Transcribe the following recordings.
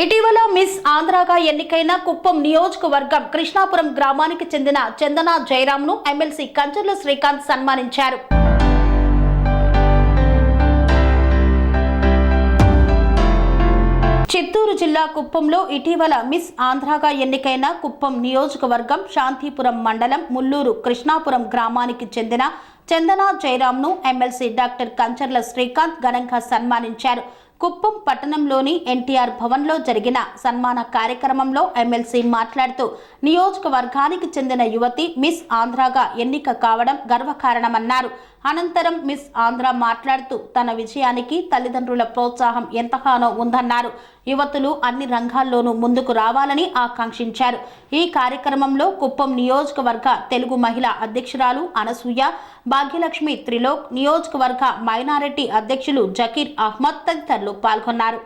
ఇటీవల మిస్ ఆంధ్రాగా ఎన్నికైన కుప్పం నియోజకవర్గం కృష్ణాపురం గ్రామానికి చెందిన చందన జయరాంను ఎమ్మెల్సీ కంచర్ల శ్రీకాంత్ సన్మానించారు. చిత్తూరు జిల్లా కుప్పంలో ఇటీవల మిస్ ఆంధ్రాగా ఎన్నికైన కుప్పం నియోజకవర్గం శాంతిపురం మండలం ముల్లూరు కృష్ణాపురం గ్రామానికి చెందిన చందన జయరాంను ఎమ్మెల్సీ డాక్టర్ కంచర్ల శ్రీకాంత్ ఘనంగా సన్మానించారు. కుప్పం పట్టణంలోని ఎన్టీఆర్ భవన్లో జరిగిన సన్మాన కార్యక్రమంలో ఎమ్మెల్సీ మాట్లాడుతూ నియోజకవర్గానికి చెందిన యువతి మిస్ ఆంధ్రాగా ఎన్నిక కావడం గర్వకారణమన్నారు. అనంతరం మిస్ ఆంధ్ర మాట్లాడుతూ తన విజయానికి తల్లిదండ్రుల ప్రోత్సాహం ఎంతగానో ఉందన్నారు. యువతులు అన్ని రంగాల్లోనూ ముందుకు రావాలని ఆకాంక్షించారు. ఈ కార్యక్రమంలో కుప్పం నియోజకవర్గ తెలుగు మహిళా అధ్యక్షురాలు అనసూయ, భాగ్యలక్ష్మి త్రిలోక్, నియోజకవర్గ మైనారిటీ అధ్యక్షులు జకీర్ అహ్మద్ తదితరులు పాల్గొన్నారు.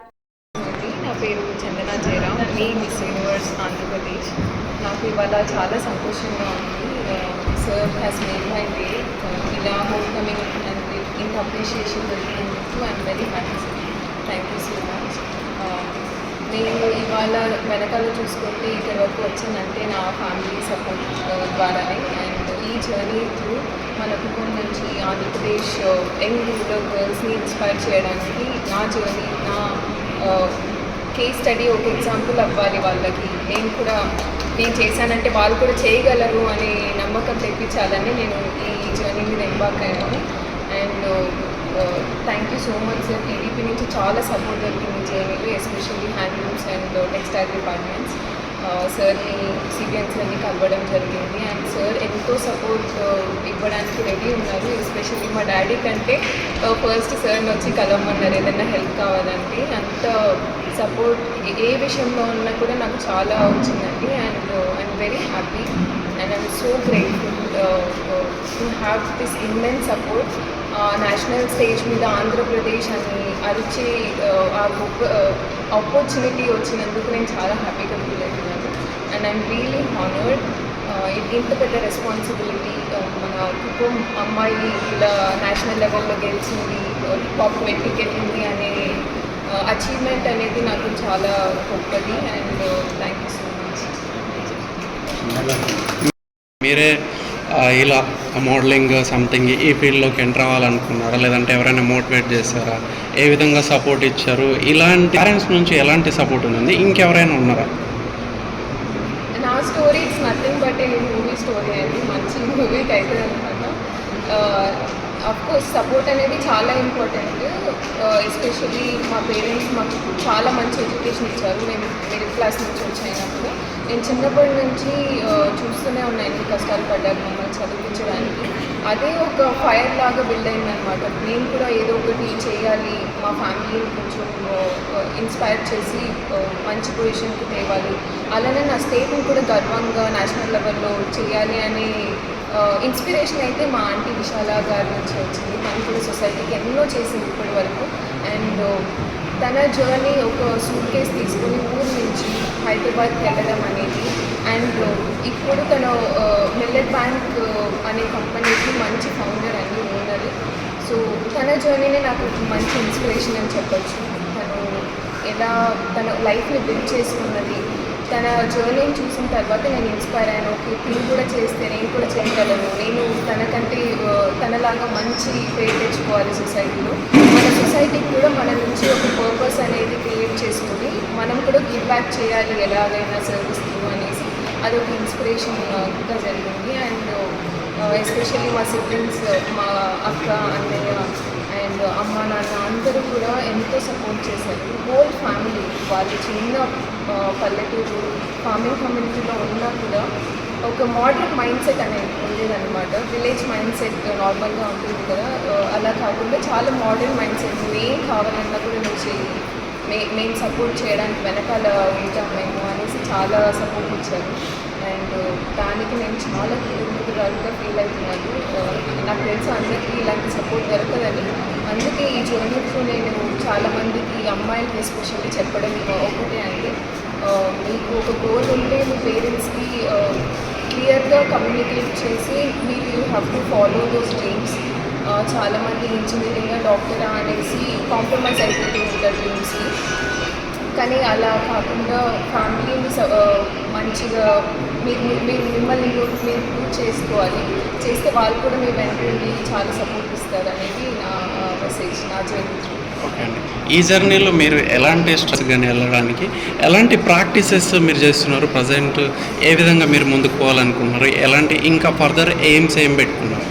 నా పేరు చందన జయరాం, మీ మిస్ యూనివర్స్ ఆంధ్రప్రదేశ్. నాకు ఇవాళ చాలా సంతోషంగా ఉంది. Sir has made my day. ఇలా హోమ్ కమింగ్ అండ్ ఇంత అప్రిషియేషన్ దొరికినందుకు I'm very happy. Thank you so much. నేను ఇవాళ వెనకాల చూసుకుంటే ఇక్కడ వరకు వచ్చానంటే నా ఫ్యామిలీ సపోర్ట్ ద్వారానే. అండ్ ఈ జర్నీ త్రూ మన కుటుంబం నుంచి ఆంధ్రప్రదేశ్ యంగ్ రూరల్ గర్ల్స్ని ఇన్స్పైర్ చేయడానికి నా జర్నీ, నా కేస్ స్టడీ ఒక ఎగ్జాంపుల్ అవ్వాలి వాళ్ళకి. నేను చేశానంటే వాళ్ళు కూడా చేయగలరు అనే నమ్మకం తెప్పించాలని నేను ఈ జర్నీ మీద ఎంబార్క్ అయ్యాను. And thank you so much sir. TDP నుంచి చాలా సపోర్ట్ దొరికింది జర్నీలో, especially handlooms and textile departments. సార్ని సిబిఎన్స్ని కలవడం జరిగింది అండ్ సార్ ఎంతో సపోర్ట్ ఇవ్వడానికి రెడీ ఉన్నారు. ఎస్పెషల్లీ మా డాడీ కంటే ఫస్ట్ సార్ని వచ్చి కలవమన్నారు ఏదైనా హెల్ప్ కావాలంటే. అంత సపోర్ట్ ఏ విషయంలో ఉన్నా కూడా నాకు చాలా వచ్చిందండి. And I'm very happy and I'm so grateful to have this immense support. National stage మీద ఆంధ్రప్రదేశ్ అని అరిచి ఆ గొప్ప ఆపర్చునిటీ వచ్చినందుకు నేను చాలా హ్యాపీగా ఫీల్ అవుతున్నాను. And I'm really honoured. ఇంత పెద్ద రెస్పాన్సిబిలిటీ, మన కుటుంబం అమ్మాయి ఇలా నేషనల్ లెవెల్లో గెలిచింది, టాప్ 20కి వెళ్ళింది అనే అచీవ్మెంట్ అనేది నాకు చాలా గొప్పది. And thank you so much. మీరే ఇలా మోడలింగ్ సంథింగ్ ఈ ఫీల్డ్లోకి ఎంటర్ అవ్వాలనుకున్నారా, లేదంటే ఎవరైనా మోటివేట్ చేస్తారా, ఏ విధంగా సపోర్ట్ ఇచ్చారు? ఇలాంటి పేరెంట్స్ నుంచి ఎలాంటి సపోర్ట్ ఉంది? ఇంకెవరైనా ఉన్నారా? నా story it's nothing but A movie story అండి. మంచి మూవీకి అవుతుంది అనమాట. అఫ్కోర్స్ సపోర్ట్ అనేది చాలా ఇంపార్టెంట్. ఎస్పెషల్లీ మా పేరెంట్స్ మాకు చాలా మంచి ఎడ్యుకేషన్ ఇచ్చారు. మేము మిడిల్ క్లాస్ నుంచి వచ్చాయినప్పుడు నేను చిన్నప్పటి నుంచి చూస్తూనే ఉన్నాను ఎన్ని కష్టాలు పడ్డారు మమ్మల్ని చదివించడానికి. అదే ఒక ఫైర్ లాగా బిల్డ్ అయిందనమాట. నేను కూడా ఏదో ఒకటి చేయాలి, మా ఫ్యామిలీని కొంచెం ఇన్స్పైర్ చేసి మంచి పొజిషన్కి తేవాలి, అలానే నా స్టేట్ని కూడా గర్వంగా నేషనల్ లెవెల్లో చేయాలి అనే ఇన్స్పిరేషన్ అయితే మా ఆంటీ విశాల గారి నుంచి వచ్చింది. తను కూడా సొసైటీకి ఎన్నో చేసింది ఇప్పటి వరకు. అండ్ తన జర్నీ ఒక సూట్ కేస్ తీసుకొని ఊరు నుంచి హైదరాబాద్కి వెళ్ళడం అనేది, అండ్ ఇప్పుడు తను మిల్లెట్ బ్యాంక్ అనే కంపెనీకి మంచి ఫౌండర్ అండి, ఓనర్. సో తన జర్నీనే నాకు మంచి ఇన్స్పిరేషన్ అని చెప్పచ్చు. తను ఎలా తన లైఫ్ని బిల్డ్ చేసుకున్నది, తన జర్నీని చూసిన తర్వాత నేను ఇన్స్పైర్ అయ్యాను. ఓకే, నేను కూడా చేస్తే నేను కూడా చేయగలను, నేను తనకంటే తనలాగా మంచి పేరు తెచ్చుకోవాలి సొసైటీలో. మన సొసైటీకి కూడా మన నుంచి ఒక పర్పస్ అనేది క్రియేట్ చేసుకొని మనం కూడా గివ్ బ్యాక్ చేయాలి ఎలాగైనా సర్వీస్ అనేసి అదొక ఇన్స్పిరేషన్గా జరిగింది. అండ్ ఎస్పెషల్లీ మా సిబ్లింగ్స్, మా అక్క, అన్నయ్య అండ్ అమ్మ, నాన్న అందరూ కూడా ఎంతో సపోర్ట్ చేశారు. Whole family. వాళ్ళు చిన్న పల్లెటూరు ఫార్మింగ్ కమ్యూనిటీలో ఉన్నా కూడా ఒక మోడర్న్ మైండ్ సెట్ అనేది ఉండేదన్నమాట. విలేజ్ మైండ్ సెట్ నార్మల్గా ఉంటుంది కదా, అలా కాకుండా చాలా మోడర్న్ మైండ్ సెట్. నువ్వేం కావాలన్నా కూడా నువ్వు చేయి, మేము సపోర్ట్ చేయడానికి వెనకాల ఉంటాం మేము అనేసి చాలా సపోర్ట్ ఇచ్చారు. అండ్ దానికి నేను చాలా కృతజ్ఞతగా ఫీల్ అవుతున్నాను. నాకు తెలుసు అందరికీ ఇలాంటి సపోర్ట్ దొరకదని. అందుకే ఈ జర్నీ త్రూ నేను చాలామందికి అమ్మాయిలకి ఎస్పెషల్లీ చెప్పడం ఒకటే అండి, మీకు ఒక గోల్ ఉంటే మీ పేరెంట్స్కి క్లియర్గా కమ్యూనికేట్ చేసి మీరు you have to follow those dreams. చాలామంది ఇంజనీరింగ్ డాక్టరా అనేసి కాంప్రమైజ్ అయిపోతూ ఉంటారు డ్రీమ్స్కి. కానీ అలా కాకుండా ఫ్యామిలీని మంచిగా మీరు మిమ్మల్ని మీరు ప్రూవ్ చేసుకోవాలి, చేస్తే వాళ్ళు కూడా మీ వెంటనే చాలా సపోర్ట్ ఇస్తారు అనేది నా మెసేజ్, నా జర్నీ. ఓకే అండి. ఈ జర్నీలో మీరు ఎలాంటి స్ట్రెస్ కానీ వెళ్ళడానికి ఎలాంటి ప్రాక్టీసెస్ మీరు చేస్తున్నారు? ప్రజెంట్ ఏ విధంగా మీరు ముందుకు పోవాలనుకుంటున్నారు? ఎలాంటి ఇంకా ఫర్దర్ ఎయిమ్స్ ఏం పెట్టుకున్నారు?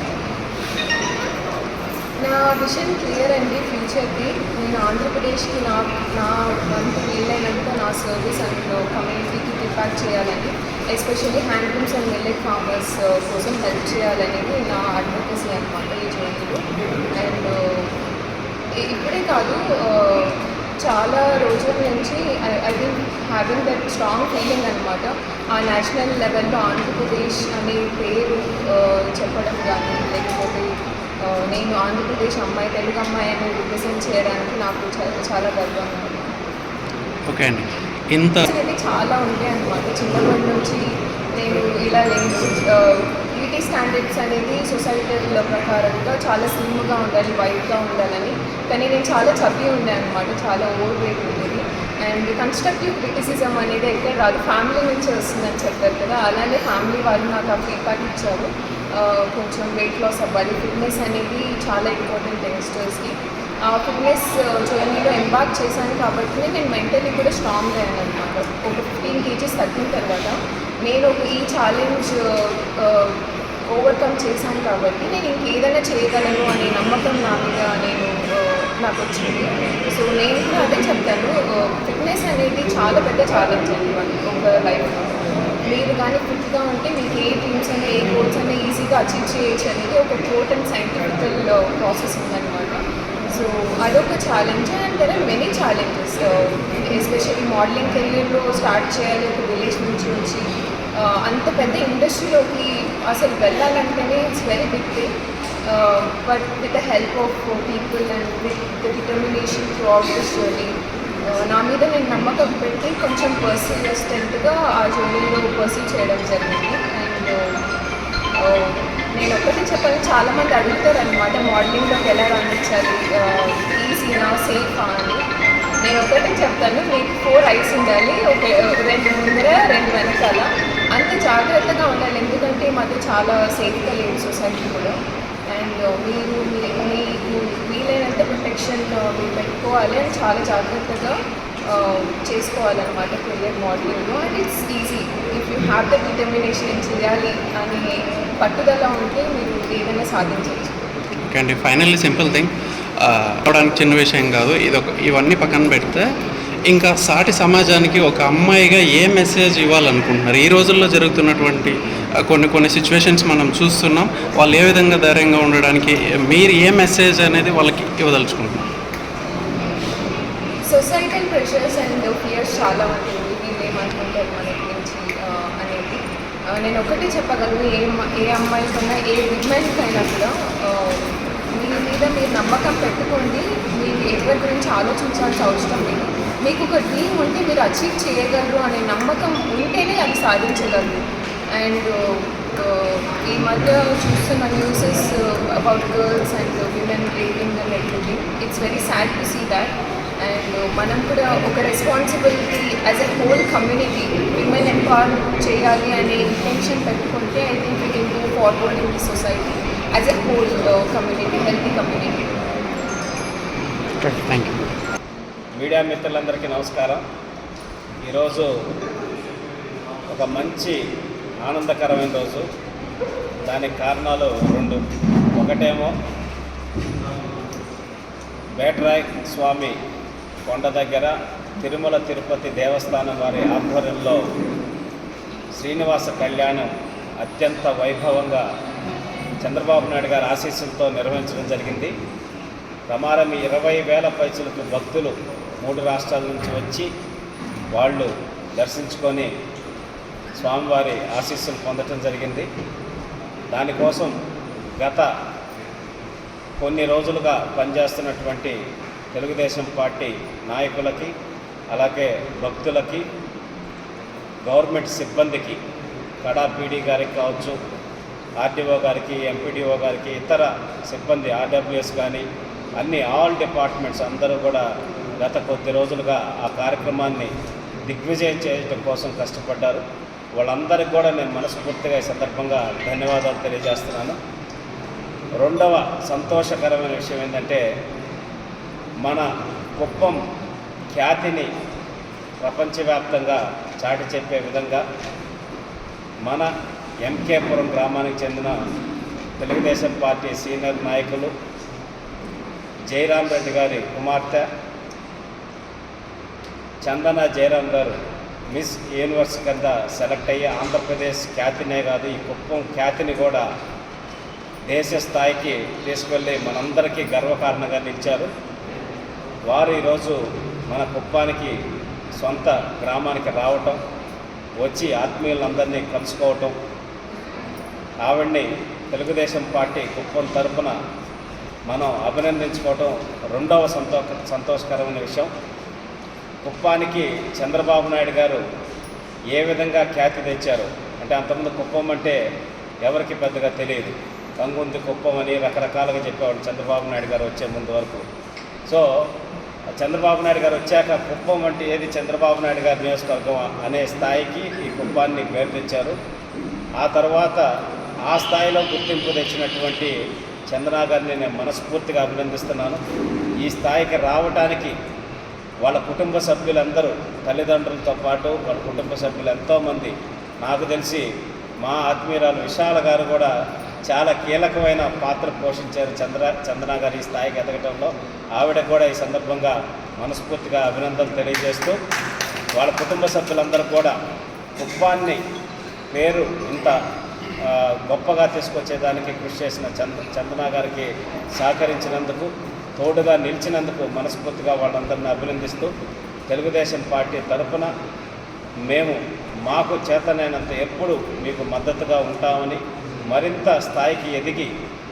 నా విషన్ క్లియర్ అండి ఫ్యూచర్కి. నేను ఆంధ్రప్రదేశ్కి నా వంతు వీలైనంత నా సర్వీస్ అండ్ కమ్యూనిటీకి ఇంపాక్ట్ చేయాలని, especially handlooms and millet farmers కోసం హెల్ప్ చేయాలనేది నా అడ్వొకసీ అనమాట ఈ జర్నీలో. అండ్ ఇప్పుడే కాదు, చాలా రోజుల నుంచి I think having that strong feeling అనమాట. ఆ నేషనల్ లెవెల్లో ఆంధ్రప్రదేశ్ అనే పేరు చెప్పడం కానీ, లేకపోతే నేను ఆంధ్రప్రదేశ్ అమ్మాయి, తెలుగు అమ్మాయి అని రిప్రజెంట్ చేయడానికి నాకు చాలా గర్వం. ఓకే అండి. ఇంత చాలా ఉంటాయి అన్నమాట. చిన్నప్పటి నుంచి నేను ఇలా బ్యూటీ స్టాండర్డ్స్ అనేది సొసైటీల ప్రకారంగా చాలా స్లిమ్గా ఉండాలి, వైట్గా ఉండాలని. కానీ నేను చాలా చదివి ఉండే అనమాట, చాలా ఓవర్ వెయిట్ ఉండేది. అండ్ కన్స్ట్రక్టివ్ క్రిటిసిజం అనేది ఎక్కడ రాదు, ఫ్యామిలీ నుంచి వస్తుందని చెప్పారు కదా, అలానే ఫ్యామిలీ వాళ్ళు నాకు ఆ ఫీడ్బ్యాక్ ఇచ్చారు. కొంచెం వెయిట్ లాస్ అవ్వాలి, ఫిట్నెస్ అనేది చాలా ఇంపార్టెంట్ యంగ్స్టర్స్కి. ఆ ఫిట్నెస్ జర్నీలో ఎంబార్క్ చేశాను కాబట్టి నేను మెంటలీ కూడా స్ట్రాంగ్ అయ్యాను అనమాట. ఒక 15 kgs తగ్గిన తర్వాత నేను ఈ ఛాలెంజ్ ఓవర్కమ్ చేశాను కాబట్టి నేను ఇంకేదైనా చేయగలను అనే నమ్మకం నా మీద నాకు వచ్చింది. సో నేను కూడా అదే చెప్తాను, ఫిట్నెస్ అనేది చాలా పెద్ద ఛాలెంజ్ అనమాట ఒక లైఫ్లో. మీరు కానీ ఫిట్గా ఉంటే మీకు ఏ డ్రీమ్స్ అయినా, ఏ గోల్స్ అయినా ఈజీగా అచీవ్ చేయొచ్చు అనేది ఒక థోట్ అండ్ సైంటిఫికల్ ప్రాసెస్ ఉందన్నమాట. సో అదొక challenge. And there are many challenges, especially modelling కెరియర్లో స్టార్ట్ చేయాలి ఒక విలేజ్ నుంచి వచ్చి అంత పెద్ద ఇండస్ట్రీలోకి అసలు వెళ్ళాలంటేనే it's very big thing. But with the help of people and with the determination throughout this journey, నా మీద నేను నమ్మకం పెట్టి కొంచెం పర్సిస్టెంట్గా ఆ జర్నీలో పర్సూ చేయడం జరిగింది. అండ్ నేను ఒక్కటి చెప్పాలి, చాలామంది అడుగుతారు అనమాట మోడలింగ్లోకి ఎలా రాణించాలి, ఈజీనా, సేఫా అని. నేను ఒకటే చెప్తాను, మీకు 4 eyes ఉండాలి, ఒక 2 ముందర 2 వెనకాల. అంత జాగ్రత్తగా ఉండాలి, ఎందుకంటే ఈ మధ్య చాలా సేఫ్గా లేదు సొసైటీ కూడా. అండ్ మీకు వీలైనంత ప్రొటెక్షన్ మీరు పెట్టుకోవాలి అని చాలా జాగ్రత్తగా చేసుకోవాలన్నమాట కెరియర్ మోడలింగ్లో. And it's easy if you have the determination చేయాలి అని పట్టుదల ఉంటే మీరు ఏదైనా సాధించవచ్చు. ఓకే అండి. ఫైనల్లీ సింపుల్ థింగ్, అవడానికి చిన్న విషయం కాదు, ఇవన్నీ పక్కన పెడితే ఇంకా సాటి సమాజానికి ఒక అమ్మాయిగా ఏ మెసేజ్ ఇవ్వాలనుకుంటున్నారు? ఈ రోజుల్లో జరుగుతున్నటువంటి కొన్ని సిచ్యువేషన్స్ మనం చూస్తున్నాం, వాళ్ళు ఏ విధంగా ధైర్యంగా ఉండడానికి మీరు ఏ మెసేజ్ అనేది వాళ్ళకి ఇవ్వదలుచుకుంటున్నారు? సొసైటల్ ప్రెషర్స్ అండ్ ఫియర్స్ చాలా ఉంటుంది, వీళ్ళు ఏమనుకుంటారు మన గురించి అనేది. నేను ఒకటి చెప్పగలను, ఏ అమ్మాయికైనా, ఏ విమెన్కైనా కూడా మీ మీద మీరు నమ్మకం పెట్టుకోండి. మీరు ఎవరి గురించి ఆలోచించాల్సిన అవసరం లేదు. మీకు ఒక డ్రీమ్ ఉంటే మీరు అచీవ్ చేయగలరు అనే నమ్మకం ఉంటేనే అది సాధించగలరు. అండ్ ఈ మధ్య చూస్తున్న newses about girls and women raping and everything, it's very sad to see that. And మనం కూడా ఒక responsibility as a whole community women empower చేయాలి అనే ఇంటెన్షన్ పెట్టుకుంటే I think we can move forward in the society as a whole community, healthy community. Thank you. Media మిత్రులందరికీ నమస్కారం. ఈరోజు ఒక మంచి ఆనందకరమైన రోజు. దానికి కారణాలు 2. ఒకటేమో వేటరాయ స్వామి కొండ దగ్గర తిరుమల తిరుపతి దేవస్థానం వారి ఆధ్వర్యంలో శ్రీనివాస కళ్యాణం అత్యంత వైభవంగా చంద్రబాబు నాయుడు గారి ఆశీస్సులతో నిర్వహించడం జరిగింది. ప్రమారమి 20,000 పైచులకు భక్తులు 3 రాష్ట్రాల నుంచి వచ్చి వాళ్ళు దర్శించుకొని స్వామివారి ఆశీస్సులు పొందటం జరిగింది. దానికోసం గత కొన్ని రోజులుగా పనిచేస్తున్నటువంటి తెలుగుదేశం పార్టీ నాయకులకి, అలాగే భక్తులకి, గవర్నమెంట్ సిబ్బందికి, కడా పీడీ గారికి కావచ్చు, ఆర్డీఓ గారికి, ఎంపీడీఓ గారికి, ఇతర సిబ్బంది ఆర్డబ్ల్యూఎస్ కానీ అన్ని ఆల్ డిపార్ట్మెంట్స్ అందరూ కూడా గత కొద్ది రోజులుగా ఆ కార్యక్రమాన్ని దిగ్విజయం చేయడం కోసం కష్టపడ్డారు. వాళ్ళందరికీ కూడా నేను మనస్ఫూర్తిగా ఈ సందర్భంగా ధన్యవాదాలు తెలియజేస్తున్నాను. రెండవ సంతోషకరమైన విషయం ఏంటంటే, మన కుప్పం ఖ్యాతిని ప్రపంచవ్యాప్తంగా చాటి చెప్పే విధంగా మన ఎంకేపురం గ్రామానికి చెందిన తెలుగుదేశం పార్టీ సీనియర్ నాయకులు జయరాం రెడ్డి గారి కుమార్తె చందన జయరాం గారు మిస్ యూనివర్స్ కింద సెలెక్ట్ అయ్యి ఆంధ్రప్రదేశ్ ఖ్యాతినే కాదు, ఈ కుప్పం ఖ్యాతిని కూడా దేశ స్థాయికి తీసుకెళ్ళి మనందరికీ గర్వకారణంగా నిలిచారు. వారు ఈరోజు మన కుప్పానికి సొంత గ్రామానికి రావటం, వచ్చి ఆత్మీయులందరినీ కలుసుకోవటం, ఆవిడ్ని తెలుగుదేశం పార్టీ కుప్పం తరఫున మనం అభినందించుకోవటం రెండవ సంతోషకరమైన విషయం. కుప్పానికి చంద్రబాబు నాయుడు గారు ఏ విధంగా ఖ్యాతి తెచ్చారు అంటే, అంతకుముందు కుప్పం అంటే ఎవరికి పెద్దగా తెలియదు, కంగుంది కుప్పం అని రకరకాలుగా చెప్పేవాడు చంద్రబాబు నాయుడు గారు వచ్చే ముందు వరకు. సో చంద్రబాబు నాయుడు గారు వచ్చాక కుప్పం అంటే ఏది, చంద్రబాబు నాయుడు గారి నియోజకవర్గం అనే స్థాయికి ఈ కుప్పాన్ని పేరు తెచ్చారు. ఆ తర్వాత ఆ స్థాయిలో గుర్తింపు తెచ్చినటువంటి చంద్రనా గారిని నేను మనస్ఫూర్తిగా అభినందిస్తున్నాను. ఈ స్థాయికి రావడానికి వాళ్ళ కుటుంబ సభ్యులందరూ, తల్లిదండ్రులతో పాటు వాళ్ళ కుటుంబ సభ్యులు ఎంతోమంది, నాకు తెలిసి మా ఆత్మీయురాలు విశాల గారు కూడా చాలా కీలకమైన పాత్ర పోషించారు చందనా గారు ఈ స్థాయికి ఎదగటంలో. ఆవిడ కూడా ఈ సందర్భంగా మనస్ఫూర్తిగా అభినందనలు తెలియజేస్తూ, వాళ్ళ కుటుంబ సభ్యులందరూ కూడా కుప్పాన్ని పేరు ఇంత గొప్పగా తీసుకొచ్చేదానికి కృషి చేసిన చందనా గారికి సహకరించినందుకు, తోడుగా నిలిచినందుకు మనస్ఫూర్తిగా వాళ్ళందరినీ అభినందిస్తూ, తెలుగుదేశం పార్టీ తరఫున మేము మాకు చేతనైనంత ఎప్పుడు మీకు మద్దతుగా ఉంటామని, మరింత స్థాయికి ఎదిగి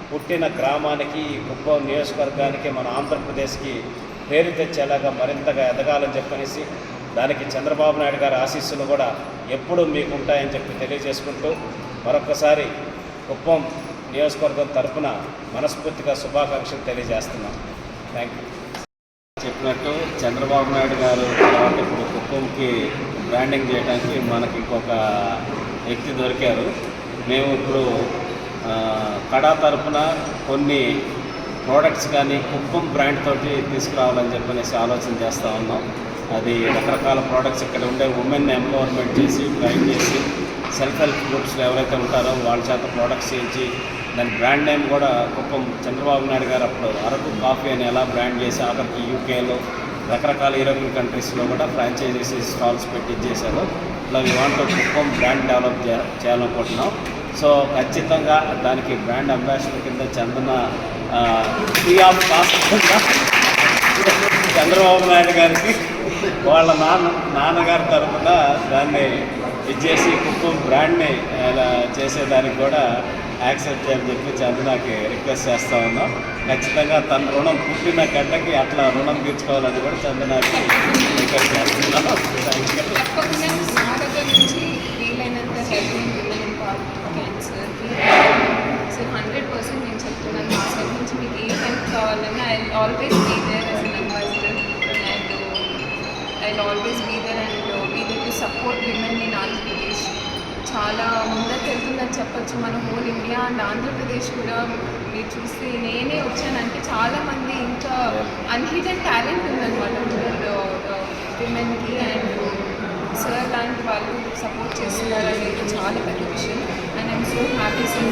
పుట్టిన గ్రామానికి, ఈ కుప్పం నియోజకవర్గానికి, మన ఆంధ్రప్రదేశ్కి పేరు తెచ్చేలాగా మరింతగా ఎదగాలని చెప్పనేసి, దానికి చంద్రబాబు నాయుడు గారి ఆశీస్సులు కూడా ఎప్పుడూ మీకు ఉంటాయని చెప్పి తెలియజేసుకుంటూ, మరొకసారి కుప్పం నియోజకవర్గం తరఫున మనస్ఫూర్తిగా శుభాకాంక్షలు తెలియజేస్తున్నాం. Thank you. చెప్పినట్టు చంద్రబాబు నాయుడు గారు తర్వాత ఇప్పుడు కుప్పంకి బ్రాండింగ్ చేయడానికి మనకి ఇంకొక వ్యక్తి దొరికారు. మేము ఇప్పుడు కడా తరఫున కొన్ని ప్రోడక్ట్స్ కానీ కుప్పం బ్రాండ్ తోటి తీసుకురావాలని చెప్పనేసి ఆలోచన చేస్తూ ఉన్నాం. అది రకరకాల ప్రోడక్ట్స్ ఇక్కడ ఉండే ఉమెన్ ఎంపవర్మెంట్ చేసి, ట్రైన్ చేసి, సెల్ఫ్ హెల్ప్ గ్రూప్స్లో ఎవరైతే ఉంటారో వాళ్ళ చేత ప్రోడక్ట్స్ చేయించి, దాని బ్రాండ్ నేమ్ కూడా కుప్పం చంద్రబాబు నాయుడు గారు అప్పుడు అరకు కాఫీ అని ఎలా బ్రాండ్ చేసి, ఆఖరికి యూకేలో రకరకాల యూరోపియన్ కంట్రీస్లో కూడా ఫ్రాంచైజీస్ స్టాల్స్ పెట్టి చేశారు. ఇట్లా వాంట్ కుప్పం బ్రాండ్ డెవలప్ చేయాలనుకుంటున్నాం. సో ఖచ్చితంగా దానికి బ్రాండ్ అంబాసిడర్ కింద free of cost Chandrababu Naidu గారికి వాళ్ళ నాన్నగారి తరఫున దాన్ని ఇచ్చేసి కుప్పం బ్రాండ్ని చేసేదానికి కూడా యాక్సెప్ట్ చేయాలని చెప్పి చందనాకి రిక్వెస్ట్ చేస్తూ ఉన్నాం. ఖచ్చితంగా తన రుణం పుట్టిన గడ్డకి అట్లా రుణం తీర్చుకోవాలని కూడా చందనాకి రిక్వెస్ట్ చేస్తున్నాం. తప్పకుండా నా దగ్గర నుంచి వీలైనంత హెల్ప్ క్యాన్సర్ సో 100% నేను చెప్తున్నాను. మా సైడ్ నుంచి మీకు ఏ హెల్ప్ కావాలన్నా I always be there as an ambassador and I always be there to support women in Andhra Pradesh. చాలా ముందరికి వెళ్తుందని చెప్పొచ్చు. మన హోల్ ఇండియా అండ్ ఆంధ్రప్రదేశ్ కూడా మీరు చూస్తే నేనే వచ్చానంటే చాలామంది ఇంకా అన్హిడెన్ టాలెంట్ ఉందన్నమాట విమెన్కి. అండ్ సార్ లాంటి వాళ్ళు సపోర్ట్ చేస్తున్నారు అనేది చాలా పెద్ద విషయం. And I'm so happy sir.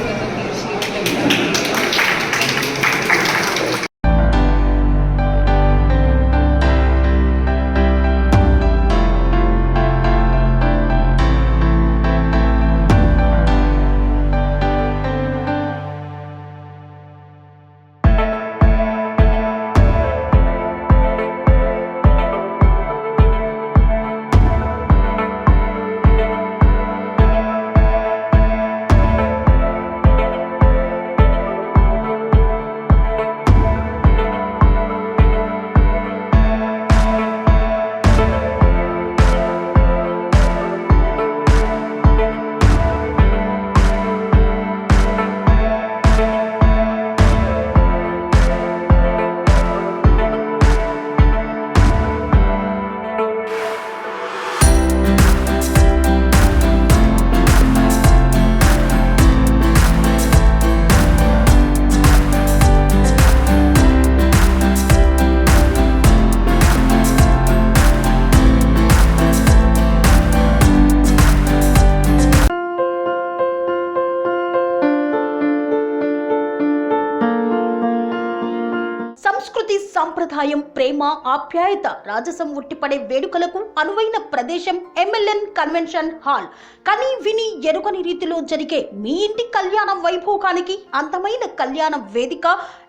స్నేహాయం, ప్రేమ, ఆప్యాయత, రాజసం ఉట్టిపడే వేడుకలకు అనువైన ప్రదేశం ఎంఎల్ఎన్ కన్వెన్షన్ హాల్. కని విని ఎరుగని రీతిలో జరిగే మీ ఇంటి కళ్యాణ వైభోగానికి అందమైన కళ్యాణ వేదిక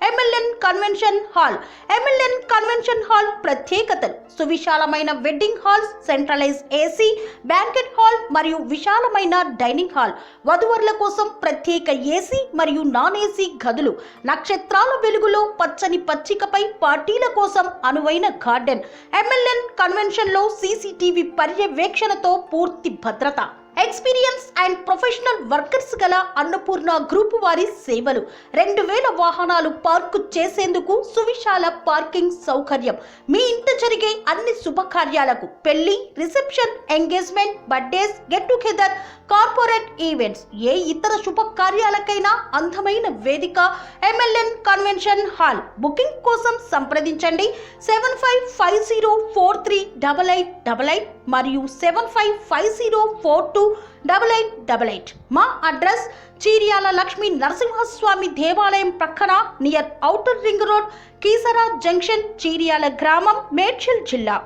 MLN convention hall. MLN convention hall ప్రత్యేకతలు: సువిశాలమైన wedding halls, centralise AC, banquet hall మరియు విశాలమైన డైనింగ్ హాల్, వధువరుల కోసం ప్రత్యేక ఏసీ మరియు నాన్ ఏసీ గదులు, నక్షత్రాల వెలుగులో పచ్చని పచ్చికపై పార్టీల కోసం అనువైన గార్డెన్. ఎంఎల్ఎన్ కన్వెన్షన్ లో సీసీటీవీ పర్యవేక్షణతో పూర్తి భద్రత. ఎక్స్పీరియన్స్ అండ్ ప్రొఫెషనల్ వర్కర్స్ గల అన్నపూర్ణ గ్రూప్ వారి సేవలు. 2000 వాహనాలు పార్కు చేసేందుకు సువిశాల పార్కింగ్ సౌకర్యం. మీ ఇంట జరిగే అన్ని శుభకార్యాలకు, పెళ్లి, reception, engagement, birthdays, get together, corporate events, ఏ ఇతర శుభకార్యాలకైనా అందమైన వేదిక ఎంఎల్ఎన్ కన్వెన్షన్ హాల్. బుకింగ్ కోసం సంప్రదించండి 7550438888 మరియు 7550428888. మా అడ్రస్ చీర్యాల లక్ష్మీ నరసింహస్వామి దేవాలయం ప్రక్కన, near outer ring road, Keesara junction, Cheeryal గ్రామం, మేడ్చల్ జిల్లా.